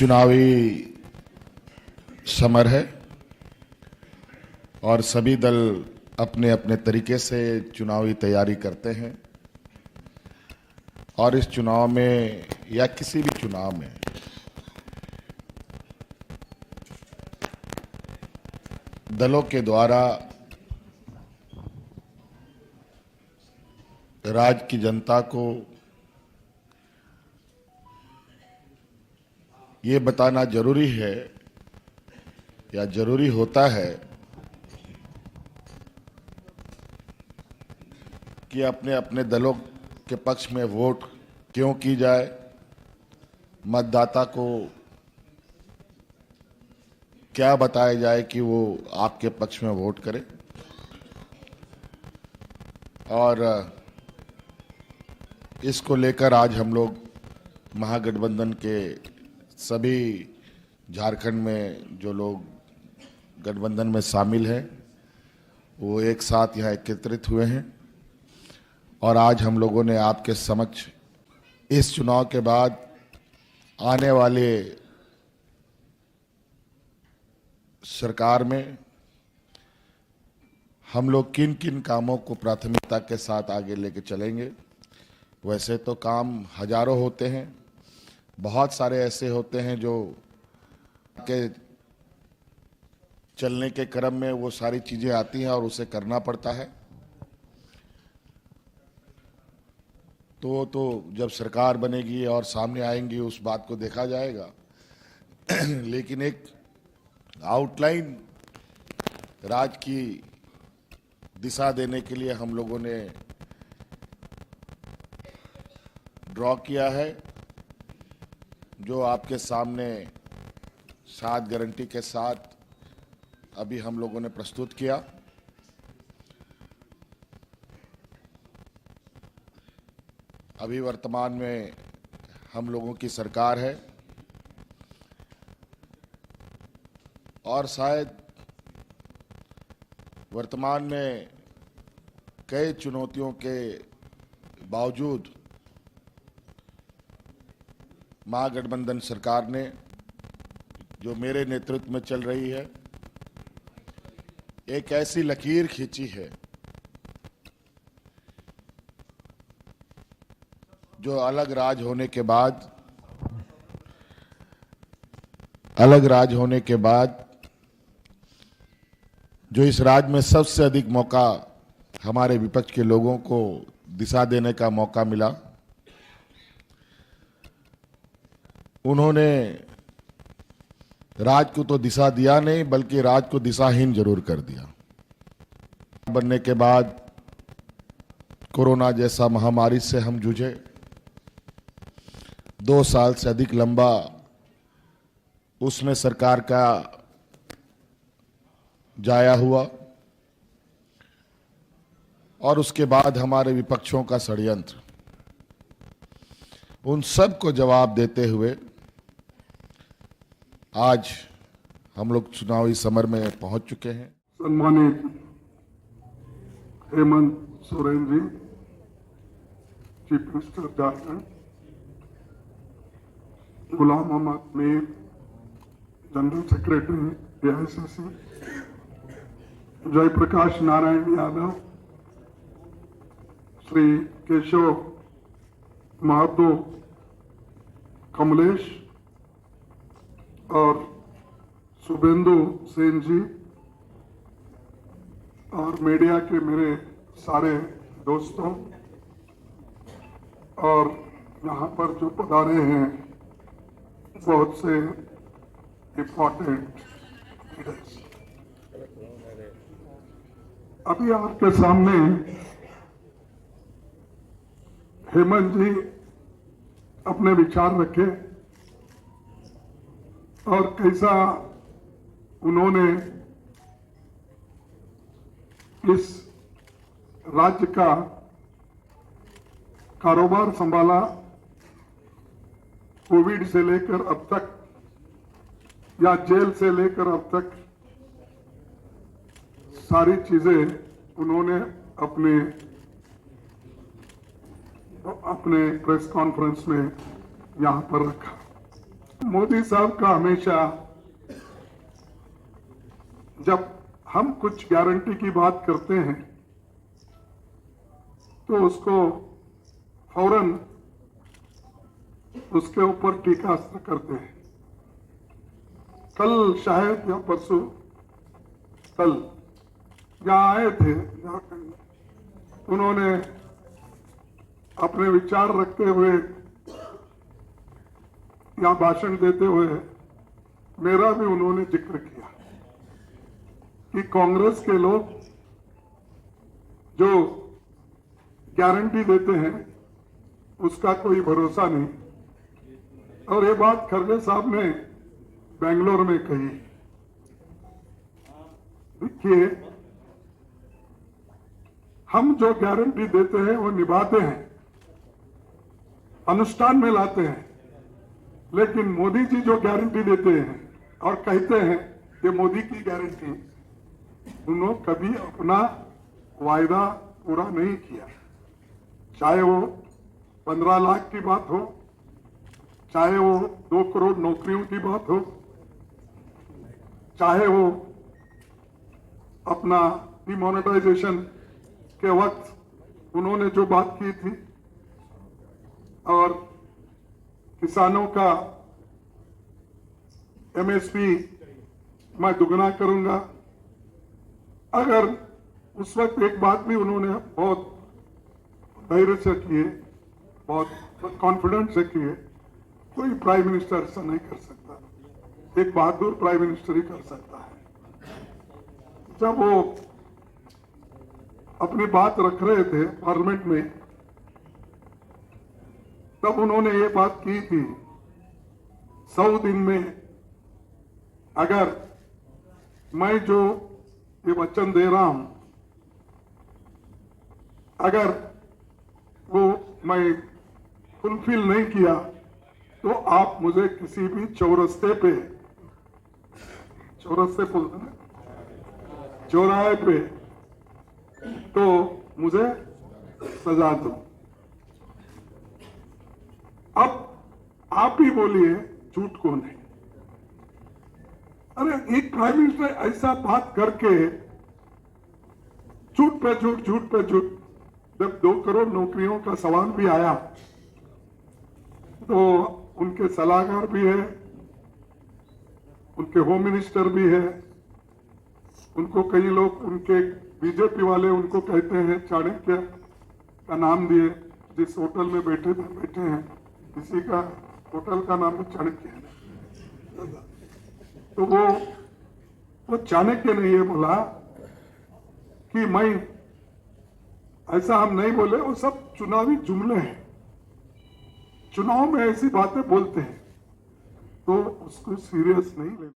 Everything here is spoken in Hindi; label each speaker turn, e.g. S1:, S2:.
S1: चुनावी समर है और सभी दल अपने अपने तरीके से चुनावी तैयारी करते हैं और इस चुनाव में या किसी भी चुनाव में दलों के द्वारा राज्य की जनता को ये बताना जरूरी है या जरूरी होता है कि अपने अपने दलों के पक्ष में वोट क्यों की जाए, मतदाता को क्या बताया जाए कि वो आपके पक्ष में वोट करे। और इसको लेकर आज हम लोग महागठबंधन के सभी झारखंड में जो लोग गठबंधन में शामिल हैं वो एक साथ यहाँ एकत्रित हुए हैं और आज हम लोगों ने आपके समक्ष इस चुनाव के बाद आने वाले सरकार में हम लोग किन किन कामों को प्राथमिकता के साथ आगे लेके चलेंगे। वैसे तो काम हजारों होते हैं, बहुत सारे ऐसे होते हैं जो के चलने के क्रम में वो सारी चीजें आती हैं और उसे करना पड़ता है। तो जब सरकार बनेगी और सामने आएंगी उस बात को देखा जाएगा लेकिन एक आउटलाइन राज्य की दिशा देने के लिए हम लोगों ने ड्रॉ किया है, जो आपके सामने 7 गारंटी के साथ अभी हम लोगों ने प्रस्तुत किया। अभी वर्तमान में हम लोगों की सरकार है और शायद वर्तमान में कई चुनौतियों के बावजूद महागठबंधन सरकार ने जो मेरे नेतृत्व में चल रही है एक ऐसी लकीर खींची है जो अलग राज होने के बाद जो इस राज्य में सबसे अधिक मौका हमारे विपक्ष के लोगों को दिशा देने का मौका मिला, उन्होंने राज्य को तो दिशा दिया नहीं बल्कि राज्य को दिशाहीन जरूर कर दिया। बनने के बाद कोरोना जैसा महामारी से हम जूझे, 2 साल से अधिक लंबा उसमें सरकार का जाया हुआ और उसके बाद हमारे विपक्षों का षड्यंत्र, उन सब को जवाब देते हुए आज हम लोग चुनावी समर में पहुंच चुके हैं।
S2: सम्मानित Hemant Soren ji, chief minister Jharkhand, Ghulam Mohammad Mir, general secretary AICC, Jayaprakash Narayan Yadav, Shri Keshav Mahato, Kamlesh और शुभेंदु सेन जी और मीडिया के मेरे सारे दोस्तों और यहाँ पर जो पधारे हैं बहुत से इम्पोर्टेंट लीडर्स। अभी आपके सामने हेमंत जी अपने विचार रखे और कैसा उन्होंने इस राज्य का कारोबार संभाला, कोविड से लेकर अब तक या जेल से लेकर अब तक सारी चीजें उन्होंने अपने प्रेस कॉन्फ्रेंस में यहां पर रखा। मोदी साहब का हमेशा जब हम कुछ गारंटी की बात करते हैं तो उसको फौरन उसके ऊपर टीकास्त्र करते हैं। कल शायद या परसों कल यहाँ आए थे झारखंड, उन्होंने अपने विचार रखते हुए या भाषण देते हुए मेरा भी उन्होंने जिक्र किया कि कांग्रेस के लोग जो गारंटी देते हैं उसका कोई भरोसा नहीं। और ये बात खरगे साहब ने बेंगलोर में कही। देखिए, हम जो गारंटी देते हैं वो निभाते हैं, अनुष्ठान में लाते हैं, लेकिन मोदी जी जो गारंटी देते हैं और कहते हैं कि मोदी की गारंटी, उन्होंने कभी अपना वायदा पूरा नहीं किया। चाहे वो 15 लाख की बात हो, चाहे वो 2 करोड़ नौकरियों की बात हो, चाहे वो अपना डिमोनेटाइजेशन के वक्त उन्होंने जो बात की थी और किसानों का एमएसपी मैं दुगना करूंगा। अगर उस वक्त एक बात भी उन्होंने बहुत धैर्य से किए, बहुत कॉन्फिडेंस से किए, कोई प्राइम मिनिस्टर ऐसा नहीं कर सकता। एक बहादुर प्राइम मिनिस्टर ही कर सकता है। जब वो अपनी बात रख रहे थे पार्लियामेंट में, तब उन्होंने ये बात की थी 100 दिन में अगर मैं जो ये वचन दे रहा हूं, अगर वो मैं फुलफिल नहीं किया तो आप मुझे किसी भी चौराहे पे तो मुझे सजा दो। अब आप ही बोलिए झूठ कौन है? अरे एक प्राइम मिनिस्टर ऐसा बात करके झूठ पे झूठ, जब 2 करोड़ नौकरियों का सवाल भी आया तो उनके सलाहकार भी है, उनके होम मिनिस्टर भी है, उनको कई लोग, उनके बीजेपी वाले उनको कहते हैं, चाणक्य का नाम दिए, जिस होटल में बैठे हैं किसी का होटल का नाम चाणक्य है। तो वो चाणक्य ने ये बोला कि मैं ऐसा हम नहीं बोले, वो सब चुनावी जुमले हैं, चुनाव में ऐसी बातें बोलते हैं, तो उसको सीरियस नहीं ले।